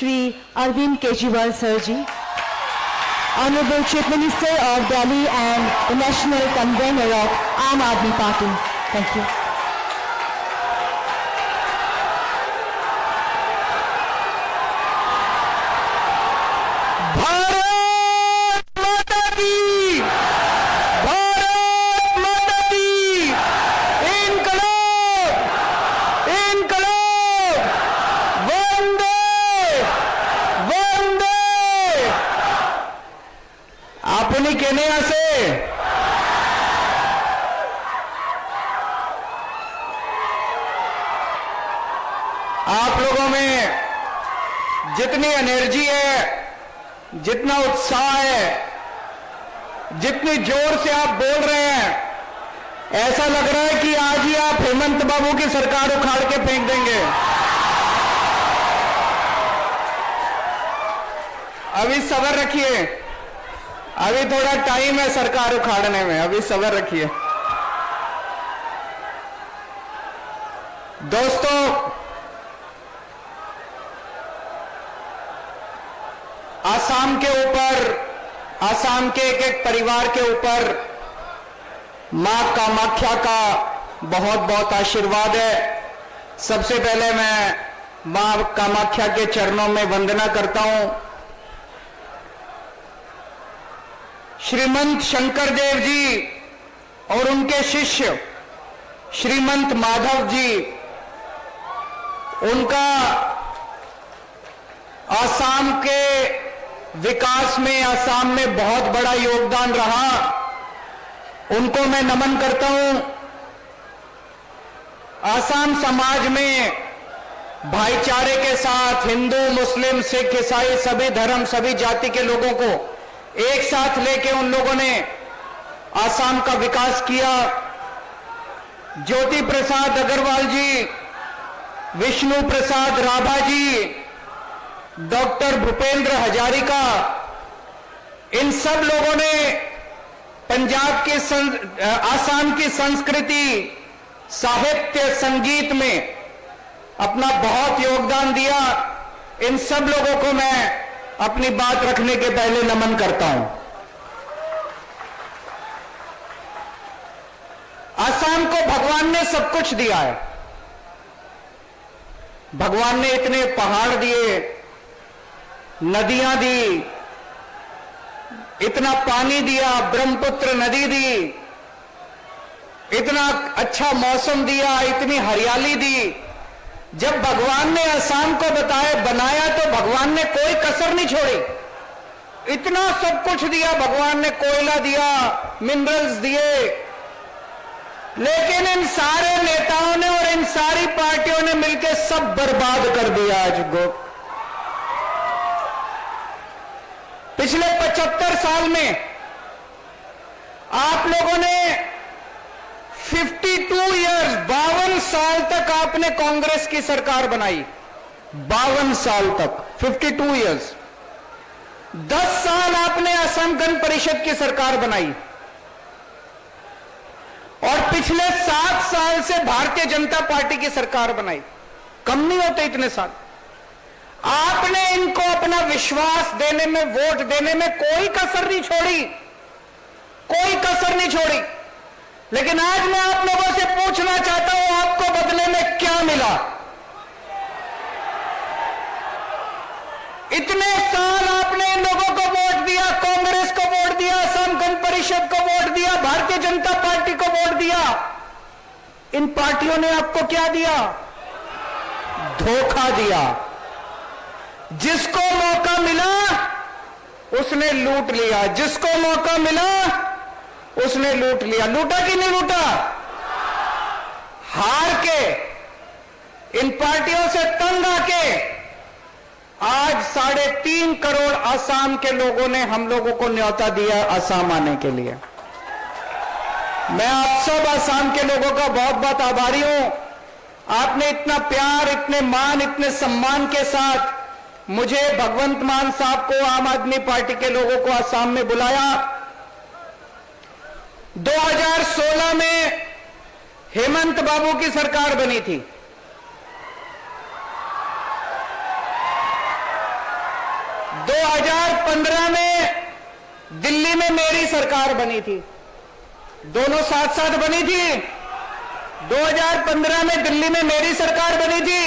Shri Arvind Kejriwal Sirji, Honorable Chief Minister of Delhi and the National Convener of Aam Aadmi Party. Thank you. कहने से आप लोगों में जितनी energy है, जितना उत्साह है, जितनी जोर से आप बोल रहे हैं, ऐसा लग रहा है कि आज ही आप हेमंत बाबू की सरकार उखाड़ के फेंक देंगे। अभी सब्र रखिए, अभी थोड़ा टाइम है सरकार उखाड़ने में, अभी सब्र रखिए। दोस्तों, आसाम के ऊपर, आसाम के एक एक परिवार के ऊपर मां कामाख्या का बहुत बहुत आशीर्वाद है। सबसे पहले मैं मां कामाख्या के चरणों में वंदना करता हूं। श्रीमंत शंकर देव जी और उनके शिष्य श्रीमंत माधव जी, उनका आसाम के विकास में, आसाम में बहुत बड़ा योगदान रहा, उनको मैं नमन करता हूं। आसाम समाज में भाईचारे के साथ हिंदू, मुस्लिम, सिख, ईसाई, सभी धर्म, सभी जाति के लोगों को एक साथ लेके उन लोगों ने आसाम का विकास किया। ज्योति प्रसाद अग्रवाल जी, विष्णु प्रसाद राभा जी, डॉक्टर भूपेंद्र हजारिका, इन सब लोगों ने पंजाब की आसाम की संस्कृति, साहित्य, संगीत में अपना बहुत योगदान दिया। इन सब लोगों को मैं अपनी बात रखने के पहले नमन करता हूं। आसाम को भगवान ने सब कुछ दिया है। भगवान ने इतने पहाड़ दिए, नदियां दी, इतना पानी दिया, ब्रह्मपुत्र नदी दी, इतना अच्छा मौसम दिया, इतनी हरियाली दी। जब भगवान ने आसाम को बनाया तो भगवान ने कोई कसर नहीं छोड़ी। इतना सब कुछ दिया भगवान ने, कोयला दिया, मिनरल्स दिए, लेकिन इन सारे नेताओं ने और इन सारी पार्टियों ने मिलकर सब बर्बाद कर दिया। आज पिछले 75 साल में आप लोगों ने 52 इयर्स, 52 साल तक आपने कांग्रेस की सरकार बनाई। 52 साल तक, 52 इयर्स। 10 साल आपने असम गण परिषद की सरकार बनाई और पिछले 7 साल से भारतीय जनता पार्टी की सरकार बनाई। कम नहीं होते इतने साल। आपने इनको अपना विश्वास देने में, वोट देने में कोई कसर नहीं छोड़ी, कोई कसर नहीं छोड़ी। लेकिन आज मैं आप लोगों से पूछना चाहता हूं, आपको बदले में क्या मिला? इतने साल आपने इन लोगों को वोट दिया, कांग्रेस को वोट दिया, असम गण परिषद को वोट दिया, भारतीय जनता पार्टी को वोट दिया। इन पार्टियों ने आपको क्या दिया? धोखा दिया। जिसको मौका मिला उसने लूट लिया, जिसको मौका मिला उसने लूट लिया। लूटा कि नहीं लूटा? हार के, इन पार्टियों से तंग आके आज 3.5 करोड़ आसाम के लोगों ने हम लोगों को न्योता दिया आसाम आने के लिए। मैं आप सब आसाम के लोगों का बहुत बहुत आभारी हूं। आपने इतना प्यार, इतने मान, इतने सम्मान के साथ मुझे, भगवंत मान साहब को, आम आदमी पार्टी के लोगों को आसाम में बुलाया। 2016 में हेमंत बाबू की सरकार बनी थी। 2015 में दिल्ली में मेरी सरकार बनी थी, दोनों साथ साथ बनी थी। 2015 में दिल्ली में मेरी सरकार बनी थी,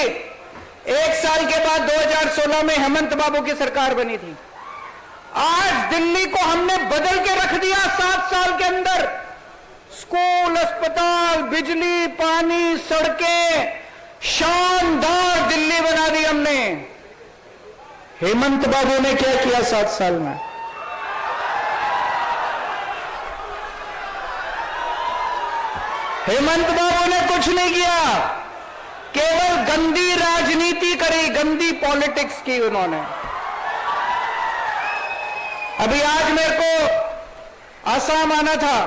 एक साल के बाद 2016 में हेमंत बाबू की सरकार बनी थी। आज दिल्ली को हमने बदल के रख दिया 7 साल के अंदर। स्कूल, अस्पताल, बिजली, पानी, सड़कें, शानदार दिल्ली बना दी हमने। हेमंत बाबू ने क्या किया 7 साल में? हेमंत बाबू ने कुछ नहीं किया, केवल गंदी राजनीति करी, गंदी पॉलिटिक्स की उन्होंने। अभी आज मेरे को आसाम आना था,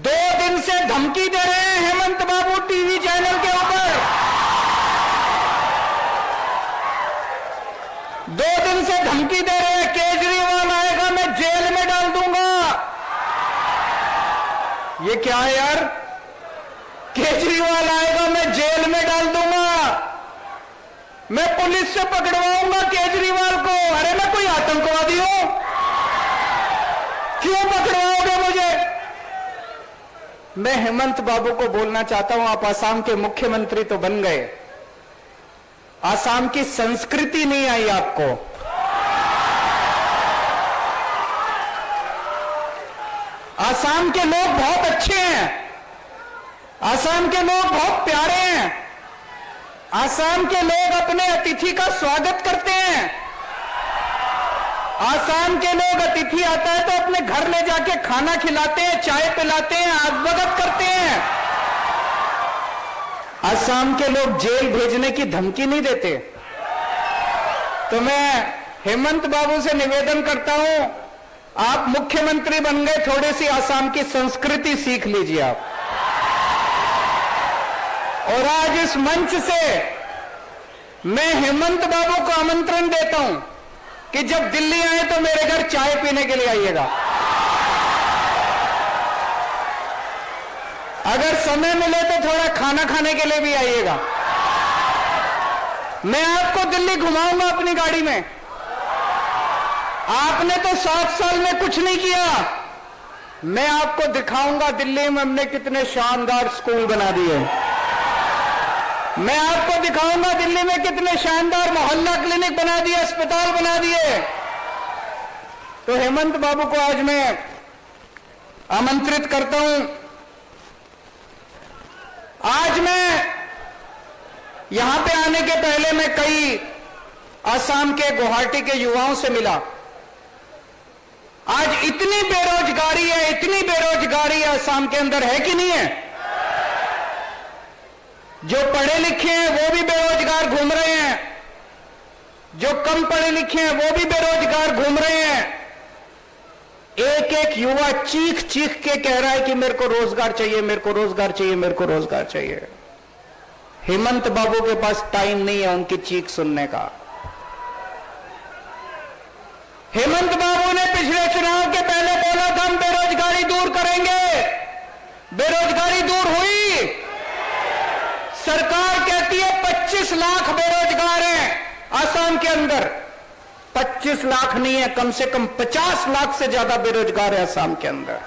2 दिन से धमकी दे रहे हैं हेमंत बाबू टीवी चैनल के ऊपर। 2 दिन से धमकी दे रहे हैं, केजरीवाल आएगा मैं जेल में डाल दूंगा। ये क्या है यार? केजरीवाल आएगा मैं जेल में डाल दूंगा, मैं पुलिस से पकड़वाऊंगा केजरीवाल को। अरे मैं कोई आतंकवादी हूं? क्यों पकड़वाओगे मुझे? मैं हेमंत बाबू को बोलना चाहता हूं, आप आसाम के मुख्यमंत्री तो बन गए, आसाम की संस्कृति नहीं आई आपको। आसाम के लोग बहुत अच्छे हैं, आसाम के लोग बहुत प्यारे हैं, आसाम के लोग अपने अतिथि का स्वागत करते हैं। आसाम के लोग अतिथि आता है तो अपने घर ले जाके खाना खिलाते हैं, चाय पिलाते हैं, आगभगत करते हैं। आसाम के लोग जेल भेजने की धमकी नहीं देते। तो मैं हेमंत बाबू से निवेदन करता हूं, आप मुख्यमंत्री बन गए, थोड़ी सी आसाम की संस्कृति सीख लीजिए आप। और आज इस मंच से मैं हेमंत बाबू को आमंत्रण देता हूं कि जब दिल्ली आए तो मेरे घर चाय पीने के लिए आइएगा। अगर समय मिले तो थोड़ा खाना खाने के लिए भी आइएगा। मैं आपको दिल्ली घुमाऊंगा अपनी गाड़ी में। आपने तो 7 साल में कुछ नहीं किया, मैं आपको दिखाऊंगा दिल्ली में हमने कितने शानदार स्कूल बना दिए। मैं आपको दिखाऊंगा दिल्ली में कितने शानदार मोहल्ला क्लिनिक बना दिए, अस्पताल बना दिए। तो हेमंत बाबू को आज मैं आमंत्रित करता हूं। आज मैं यहां पे आने के पहले मैं कई असम के गुवाहाटी के युवाओं से मिला। आज इतनी बेरोजगारी है, इतनी बेरोजगारी है असम के अंदर, है कि नहीं है? जो पढ़े लिखे हैं वो भी बेरोजगार घूम रहे हैं, जो कम पढ़े लिखे हैं वो भी बेरोजगार घूम रहे हैं। एक एक युवा चीख चीख के कह रहा है कि मेरे को रोजगार चाहिए, मेरे को रोजगार चाहिए, मेरे को रोजगार चाहिए। हेमंत बाबू के पास टाइम नहीं है उनकी चीख सुनने का। हेमंत बाबू ने पिछले चुनाव के पहले बोला था हम बेरोजगारी दूर करेंगे, बेरोजगारी दूर हुई। सरकार कहती है 25 लाख बेरोजगार हैं असम के अंदर। 25 लाख नहीं है, कम से कम 50 लाख से ज्यादा बेरोजगार है असम के अंदर।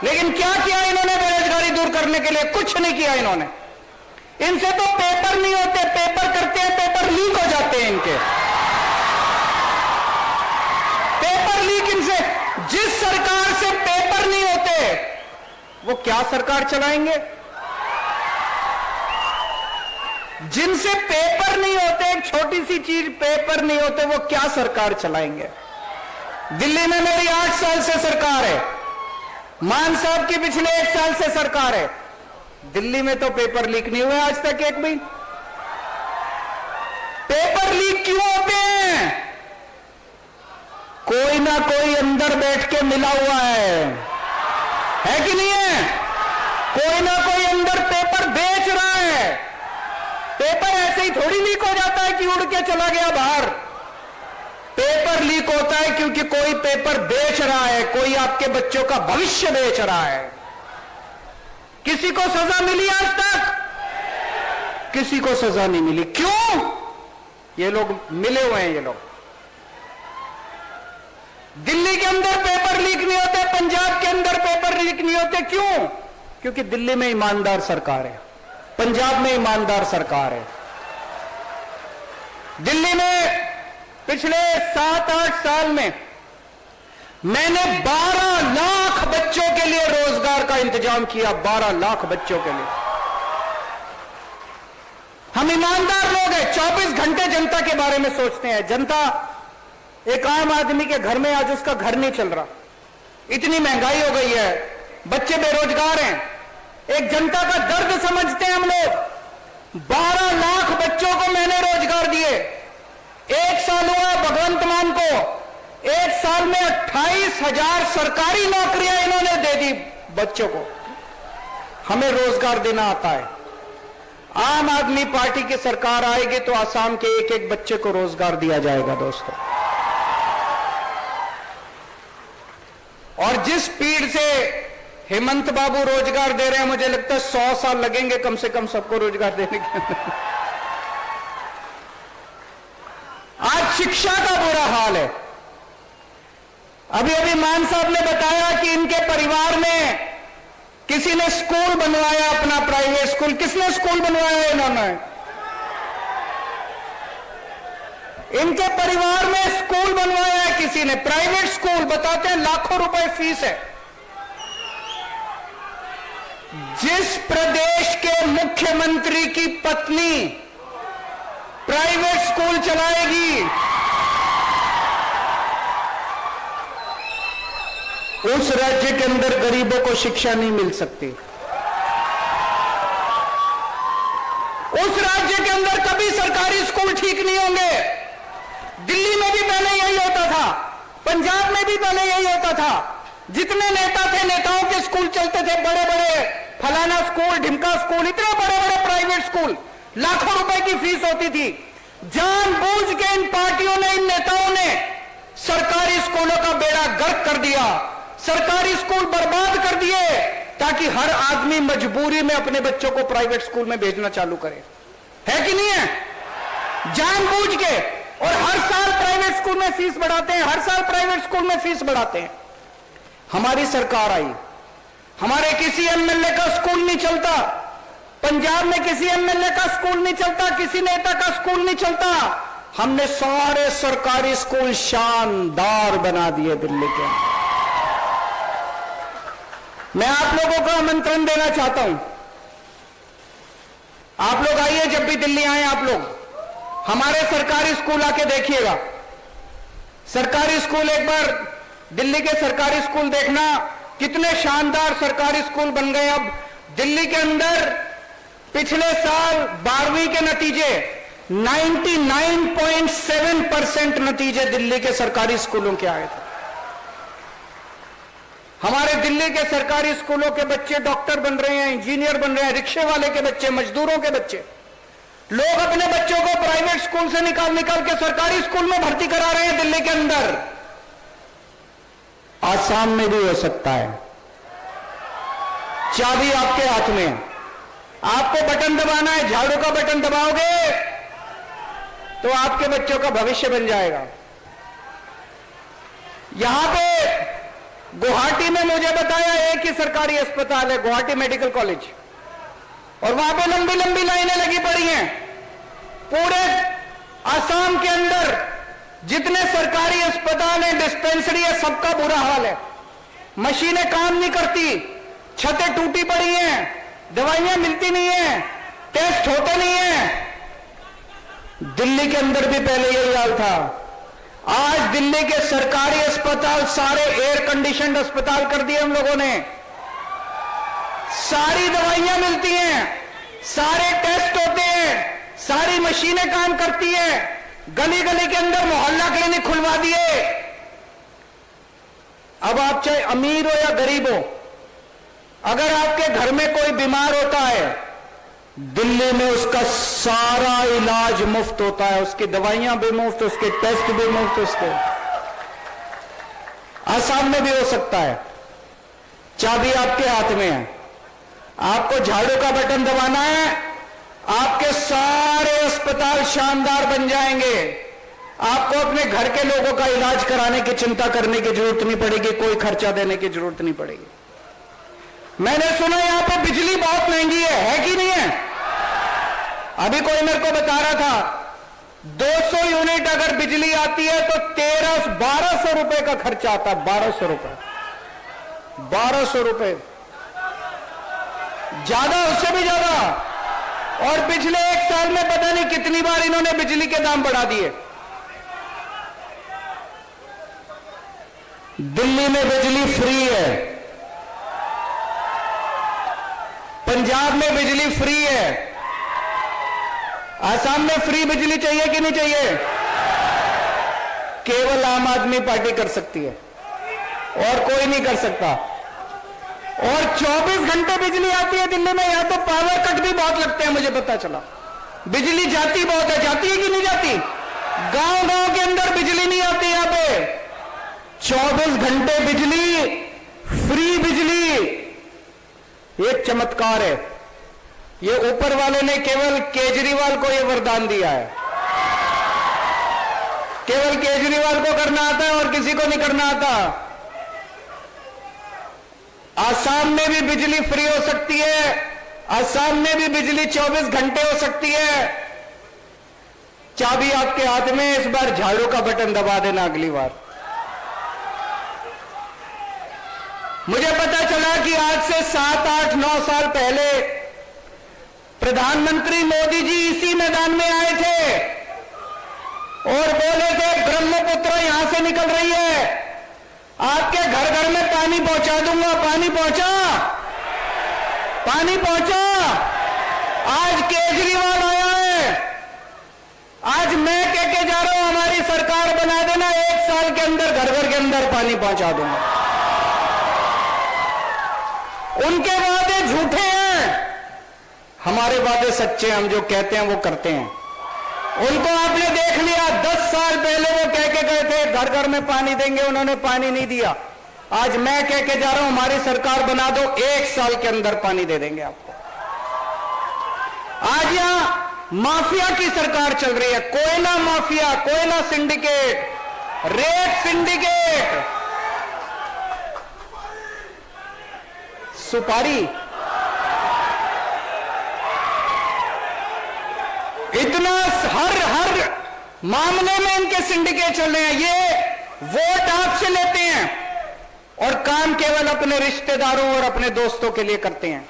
लेकिन क्या किया इन्होंने बेरोजगारी दूर करने के लिए? कुछ नहीं किया इन्होंने। इनसे तो पेपर नहीं होते, पेपर करते हैं, पेपर लीक हो जाते हैं इनके। पेपर लीक इनसे, जिस सरकार से पेपर नहीं होते वो क्या सरकार चलाएंगे? जिनसे पेपर नहीं होते, एक छोटी सी चीज पेपर नहीं होते, वो क्या सरकार चलाएंगे? दिल्ली में मेरी 8 साल से सरकार है, मान साहब की पिछले 1 साल से सरकार है। दिल्ली में तो पेपर लीक नहीं हुए आज तक एक भी। पेपर लीक क्यों होते हैं? कोई ना कोई अंदर बैठ के मिला हुआ है कि नहीं है? कोई ना कोई अंदर पेपर बेच रहा है। पेपर ऐसे ही थोड़ी लीक हो जाता है कि उड़ के चला गया बाहर। पेपर लीक होता है क्योंकि कोई पेपर बेच रहा है, कोई आपके बच्चों का भविष्य बेच रहा है। किसी को सजा मिली आज तक? किसी को सजा नहीं मिली। क्यों? ये लोग मिले हुए हैं। ये लोग दिल्ली के अंदर पेपर लीक नहीं होते, पंजाब के अंदर पेपर लीक नहीं होते। क्यों? क्योंकि दिल्ली में ईमानदार सरकार है, पंजाब में ईमानदार सरकार है। दिल्ली में पिछले 7-8 साल में मैंने 12 लाख बच्चों के लिए रोजगार का इंतजाम किया। 12 लाख बच्चों के लिए। हम ईमानदार लोग हैं, 24 घंटे जनता के बारे में सोचते हैं। जनता, एक आम आदमी के घर में आज उसका घर नहीं चल रहा, इतनी महंगाई हो गई है, बच्चे बेरोजगार हैं। एक जनता का दर्द समझते हैं हम लोग। 12 लाख बच्चों को मैंने रोजगार दिए। 1 साल हुआ भगवंत मान को, 1 साल में 28,000 सरकारी नौकरियां इन्होंने दे दी बच्चों को। हमें रोजगार देना आता है। आम आदमी पार्टी की सरकार आएगी तो आसाम के एक एक बच्चे को रोजगार दिया जाएगा दोस्तों। और जिस स्पीड से हेमंत बाबू रोजगार दे रहे हैं, मुझे लगता है 100 साल लगेंगे कम से कम सबको रोजगार देने के अंदर। आज शिक्षा का बुरा हाल है। अभी अभी मान साहब ने बताया कि इनके परिवार में किसी ने स्कूल बनवाया, अपना प्राइवेट स्कूल। किसने स्कूल बनवाया? इन्होंने। इनके परिवार में स्कूल बनवाया है किसी ने, प्राइवेट स्कूल। बताते हैं लाखों रुपए फीस है। जिस प्रदेश के मुख्यमंत्री की पत्नी प्राइवेट स्कूल चलाएगी, उस राज्य के अंदर गरीबों को शिक्षा नहीं मिल सकती। उस राज्य के अंदर कभी सरकारी स्कूल ठीक नहीं होंगे। दिल्ली में भी पहले यही होता था, पंजाब में भी पहले यही होता था। जितने नेता थे, नेताओं के स्कूल चलते थे, बड़े बड़े फलाना स्कूल, ढिमका स्कूल, इतने बड़े बड़े प्राइवेट स्कूल, लाखों रुपए की फीस होती थी। जानबूझ के इन पार्टियों ने, इन नेताओं ने सरकारी स्कूलों का बेड़ा गर्क कर दिया, सरकारी स्कूल बर्बाद कर दिए, ताकि हर आदमी मजबूरी में अपने बच्चों को प्राइवेट स्कूल में भेजना चालू करे। है कि नहीं है? जानबूझ के। और हर साल प्राइवेट स्कूल में फीस बढ़ाते हैं, हर साल प्राइवेट स्कूल में फीस बढ़ाते हैं। हमारी सरकार आई, हमारे किसी एमएलए का स्कूल नहीं चलता, पंजाब में किसी एमएलए का स्कूल नहीं चलता, किसी नेता का स्कूल नहीं चलता। हमने सारे सरकारी स्कूल शानदार बना दिए दिल्ली के। मैं आप लोगों को आमंत्रण देना चाहता हूं, आप लोग आइए, जब भी दिल्ली आए आप लोग हमारे सरकारी स्कूल आके देखिएगा। सरकारी स्कूल, एक बार दिल्ली के सरकारी स्कूल देखना, कितने शानदार सरकारी स्कूल बन गए। अब दिल्ली के अंदर पिछले साल 12वीं के नतीजे 99.7% नतीजे दिल्ली के सरकारी स्कूलों के आए थे। हमारे दिल्ली के सरकारी स्कूलों के बच्चे डॉक्टर बन रहे हैं, इंजीनियर बन रहे हैं, रिक्शे वाले के बच्चे, मजदूरों के बच्चे। लोग अपने बच्चों को प्राइवेट स्कूल से निकाल निकाल के सरकारी स्कूल में भर्ती करा रहे हैं दिल्ली के अंदर। आसाम में भी हो सकता है। चाबी आपके हाथ में है, आपको बटन दबाना है। झाड़ू का बटन दबाओगे तो आपके बच्चों का भविष्य बन जाएगा। यहां पे गुवाहाटी में मुझे बताया एक ही सरकारी अस्पताल है, गुवाहाटी मेडिकल कॉलेज, और वहां पे लंबी लंबी लाइनें लगी पड़ी हैं। पूरे आसाम के अंदर जितने सरकारी अस्पताल हैं, डिस्पेंसरी है, सबका बुरा हाल है। मशीनें काम नहीं करती, छतें टूटी पड़ी हैं, दवाइयां मिलती नहीं है, टेस्ट होते नहीं है। दिल्ली के अंदर भी पहले यही हाल था। आज दिल्ली के सरकारी अस्पताल सारे एयर कंडीशनड अस्पताल कर दिए हम लोगों ने। सारी दवाइयां मिलती हैं, सारे टेस्ट होते हैं, सारी मशीनें काम करती हैं। गली गली के अंदर मोहल्ला क्लिनिक खुलवा दिए। अब आप चाहे अमीर हो या गरीब हो, अगर आपके घर में कोई बीमार होता है, दिल्ली में उसका सारा इलाज मुफ्त होता है, उसकी दवाइयां भी मुफ्त, उसके टेस्ट भी मुफ्त। उसके आसाम में भी हो सकता है। चाबी आपके हाथ में है, आपको झाड़ू का बटन दबाना है, आपके सारे अस्पताल शानदार बन जाएंगे। आपको अपने घर के लोगों का इलाज कराने की चिंता करने की जरूरत नहीं पड़ेगी, कोई खर्चा देने की जरूरत नहीं पड़ेगी। मैंने सुना यहां पर बिजली बहुत महंगी है कि नहीं है? अभी कोई मेरे को बता रहा था 200 यूनिट अगर बिजली आती है तो 1200 रुपए का खर्चा आता है। 1200 रुपए ज्यादा, उससे भी ज्यादा। और पिछले एक साल में पता नहीं कितनी बार इन्होंने बिजली के दाम बढ़ा दिए। दिल्ली में बिजली फ्री है, पंजाब में बिजली फ्री है, आसाम में फ्री बिजली चाहिए कि नहीं चाहिए? केवल आम आदमी पार्टी कर सकती है और कोई नहीं कर सकता। और 24 घंटे बिजली आती है दिल्ली में। यहां तो पावर कट भी बहुत लगते हैं, मुझे पता चला। बिजली जाती बहुत है, जाती है कि नहीं जाती? गांव गांव के अंदर बिजली नहीं आती। यहां पे 24 घंटे बिजली, फ्री बिजली, एक चमत्कार है। ये ऊपर वाले ने केवल केजरीवाल को ये वरदान दिया है। केवल केजरीवाल को करना आता है और किसी को नहीं करना आता। आसाम में भी बिजली फ्री हो सकती है, आसाम में भी बिजली 24 घंटे हो सकती है। चाबी आपके हाथ में, इस बार झाड़ू का बटन दबा देना अगली बार। मुझे पता चला कि आज से 7, 8, 9 साल पहले प्रधानमंत्री मोदी जी इसी मैदान में आए थे और बोले थे ब्रह्मपुत्र यहां से निकल रही है, आपके घर घर में पानी पहुंचा दूंगा। पानी पहुंचा? पानी पहुंचा? आज केजरीवाल आया है, आज मैं कह के जा रहा हूं हमारी सरकार बना देना, 1 साल के अंदर घर घर के अंदर पानी पहुंचा दूंगा। उनके वादे झूठे हैं, हमारे वादे सच्चे हैं। हम जो कहते हैं वो करते हैं। उनको आपने देख लिया, 10 साल पहले वो कह के गए थे घर घर में पानी देंगे, उन्होंने पानी नहीं दिया। आज मैं कह के जा रहा हूं हमारी सरकार बना दो, 1 साल के अंदर पानी दे देंगे आपको। आज यहां माफिया की सरकार चल रही है, कोयला माफिया, कोयला सिंडिकेट, रेत सिंडिकेट, सुपारी, इतना हर मामले में इनके सिंडिकेट चल रहे हैं। ये वोट आपसे लेते हैं और काम केवल अपने रिश्तेदारों और अपने दोस्तों के लिए करते हैं।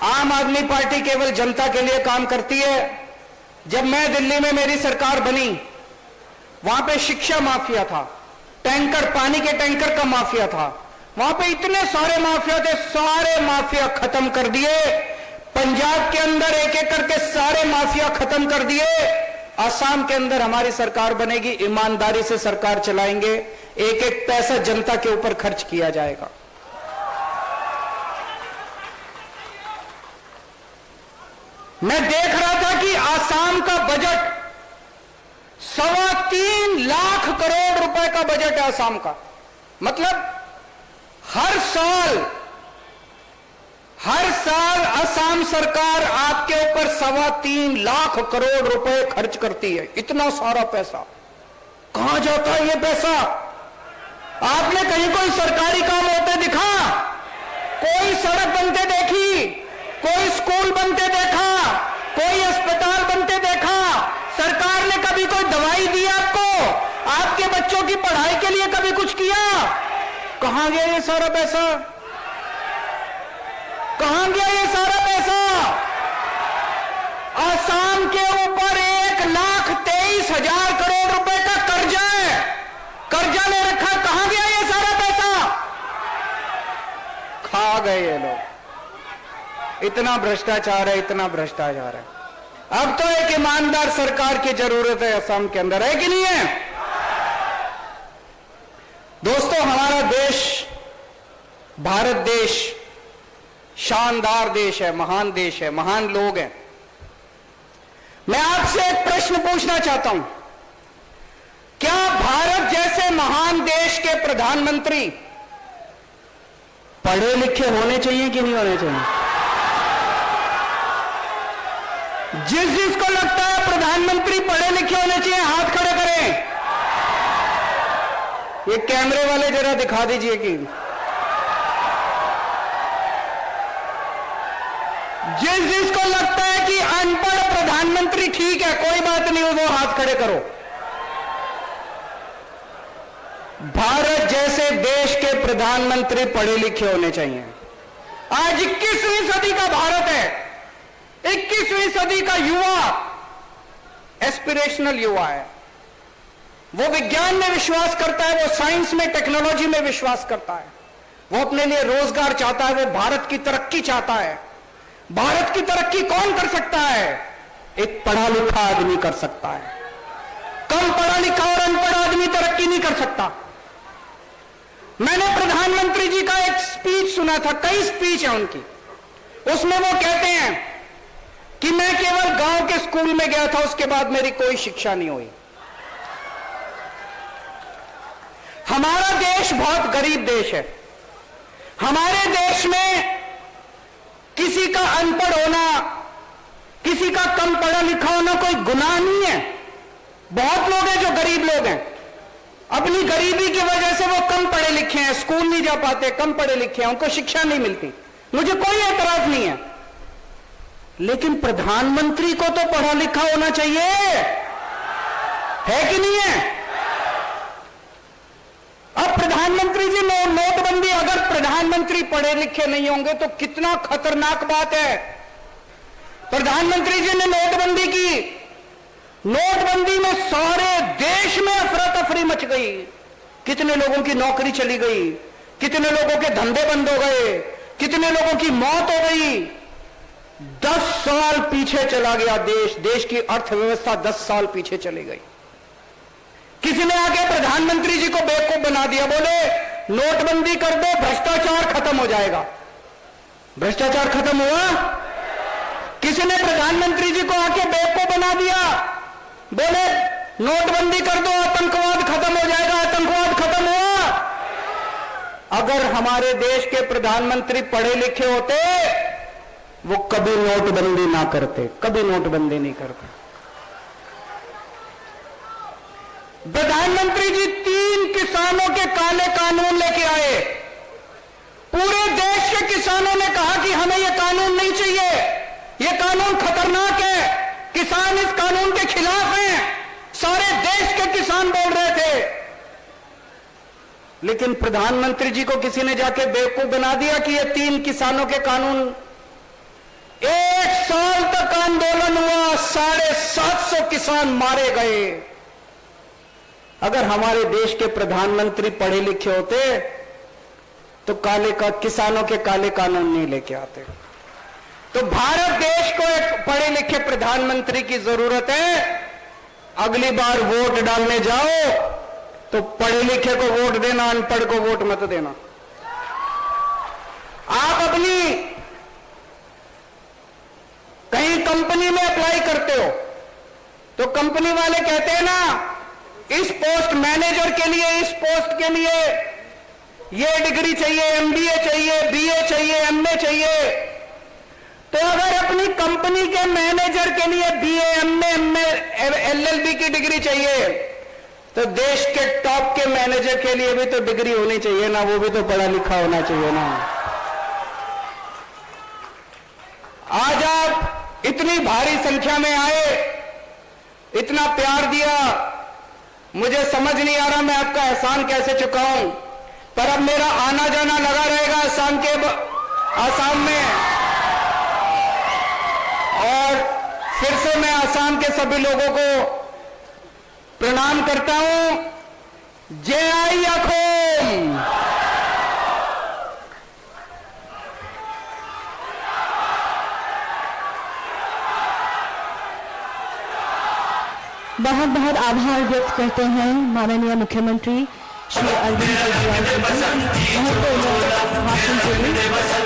आम आदमी पार्टी केवल जनता के लिए काम करती है। जब मैं दिल्ली में मेरी सरकार बनी, वहां पे शिक्षा माफिया था, टैंकर, पानी के टैंकर का माफिया था, वहां पे इतने सारे माफिया थे, सारे माफिया खत्म कर दिए। पंजाब के अंदर एक एक करके सारे माफिया खत्म कर दिए। असम के अंदर हमारी सरकार बनेगी, ईमानदारी से सरकार चलाएंगे, एक एक पैसा जनता के ऊपर खर्च किया जाएगा। मैं देख रहा था कि असम का बजट 3.25 लाख करोड़ रुपए का बजट है असम का। मतलब हर साल असम सरकार आपके ऊपर 3.25 लाख करोड़ रुपए खर्च करती है। इतना सारा पैसा कहां जाता है? ये पैसा आपने कहीं कोई सरकारी काम होते दिखा? कोई सड़क बनते देखी? कोई स्कूल बनते देखा? कोई अस्पताल बनते देखा? सरकार ने कभी कोई दवाई दी आपको? आपके बच्चों की पढ़ाई के लिए कभी कुछ किया? कहां गया ये सारा पैसा? कहां गया ये सारा पैसा? असम के ऊपर 1,23,000 करोड़ रुपए का कर्जा है, कर्जा ले रखा। कहां गया ये सारा पैसा? खा गए ये लोग। इतना भ्रष्टाचार है, इतना भ्रष्टाचार है। अब तो एक ईमानदार सरकार की जरूरत है असम के अंदर, है कि नहीं है? दोस्तों, हमारा देश, भारत देश शानदार देश है, महान देश है, महान लोग हैं। मैं आपसे एक प्रश्न पूछना चाहता हूं, क्या भारत जैसे महान देश के प्रधानमंत्री पढ़े लिखे होने चाहिए कि नहीं होने चाहिए? जिसको लगता है प्रधानमंत्री पढ़े लिखे होने चाहिए, हाथ खड़े करें। ये कैमरे वाले जरा दिखा दीजिए कि जिसको लगता है कि अनपढ़ प्रधानमंत्री ठीक है, कोई बात नहीं, वो हाथ खड़े करो। भारत जैसे देश के प्रधानमंत्री पढ़े लिखे होने चाहिए। आज 21वीं सदी का भारत है, 21वीं सदी का युवा एस्पिरेशनल युवा है। वो विज्ञान में विश्वास करता है, वो साइंस में, टेक्नोलॉजी में विश्वास करता है, वो अपने लिए रोजगार चाहता है, वो भारत की तरक्की चाहता है। भारत की तरक्की कौन कर सकता है? एक पढ़ा लिखा आदमी कर सकता है। कम पढ़ा लिखा और अनपढ़ आदमी तरक्की नहीं कर सकता। मैंने प्रधानमंत्री जी का एक स्पीच सुना था, कई स्पीच है उनकी, उसमें वो कहते हैं कि मैं केवल गांव के स्कूल में गया था, उसके बाद मेरी कोई शिक्षा नहीं हुई। हमारा देश बहुत गरीब देश है। हमारे देश में किसी का अनपढ़ होना, किसी का कम पढ़ा लिखा होना कोई गुनाह नहीं है। बहुत लोग हैं जो गरीब लोग हैं, अपनी गरीबी की वजह से वो कम पढ़े लिखे हैं, स्कूल नहीं जा पाते, कम पढ़े लिखे हैं, उनको शिक्षा नहीं मिलती। मुझे कोई एतराज नहीं है, लेकिन प्रधानमंत्री को तो पढ़ा लिखा होना चाहिए, है कि नहीं है? अब प्रधानमंत्री जी ने नोटबंदी, अगर प्रधानमंत्री पढ़े लिखे नहीं होंगे तो कितना खतरनाक बात है। प्रधानमंत्री जी ने नोटबंदी की, नोटबंदी में सारे देश में अफरा तफरी मच गई, कितने लोगों की नौकरी चली गई, कितने लोगों के धंधे बंद हो गए, कितने लोगों की मौत हो गई। 10 साल पीछे चला गया देश, देश की अर्थव्यवस्था 10 साल पीछे चली गई। किसी ने आके प्रधानमंत्री जी को बेवकूफ बना दिया, बोले नोटबंदी कर दो, भ्रष्टाचार खत्म हो जाएगा। भ्रष्टाचार खत्म हुआ? किसी ने प्रधानमंत्री जी को आके बेवकूफ बना दिया, बोले नोटबंदी कर दो, आतंकवाद खत्म हो जाएगा। आतंकवाद खत्म हुआ? अगर हमारे देश के प्रधानमंत्री पढ़े लिखे होते, वो कभी नोटबंदी ना करते, कभी नोटबंदी नहीं करते। प्रधानमंत्री जी 3 किसानों के काले कानून लेके आए। पूरे देश के किसानों ने कहा कि हमें यह कानून नहीं चाहिए, यह कानून खतरनाक है, किसान इस कानून के खिलाफ हैं। सारे देश के किसान बोल रहे थे, लेकिन प्रधानमंत्री जी को किसी ने जाके बेवकूफ बना दिया कि ये 3 किसानों के कानून। 1 साल तक आंदोलन हुआ, 750 किसान मारे गए। अगर हमारे देश के प्रधानमंत्री पढ़े लिखे होते तो किसानों के काले कानून नहीं लेके आते। तो भारत देश को एक पढ़े लिखे प्रधानमंत्री की जरूरत है। अगली बार वोट डालने जाओ तो पढ़े लिखे को वोट देना, अनपढ़ को वोट मत देना। आप अपनी कहीं कंपनी में अप्लाई करते हो तो कंपनी वाले कहते हैं ना, इस पोस्ट मैनेजर के लिए, इस पोस्ट के लिए ये डिग्री चाहिए, एमबीए चाहिए, बीए चाहिए, एमए चाहिए। तो अगर अपनी कंपनी के मैनेजर के लिए बीए, एमए, एलएलबी की डिग्री चाहिए, तो देश के टॉप के मैनेजर के लिए भी तो डिग्री होनी चाहिए ना, वो भी तो पढ़ा लिखा होना चाहिए ना। आज आप इतनी भारी संख्या में आए, इतना प्यार दिया, मुझे समझ नहीं आ रहा मैं आपका एहसान कैसे चुकाऊं, पर अब मेरा आना जाना लगा रहेगा आसाम में। और फिर से मैं आसाम के सभी लोगों को प्रणाम करता हूं। जय आई अखोम। बहुत बहुत आभार व्यक्त करते हैं माननीय मुख्यमंत्री श्री अरविंद केजरीवाल जी, महत्वपूर्ण भाषण के लिए।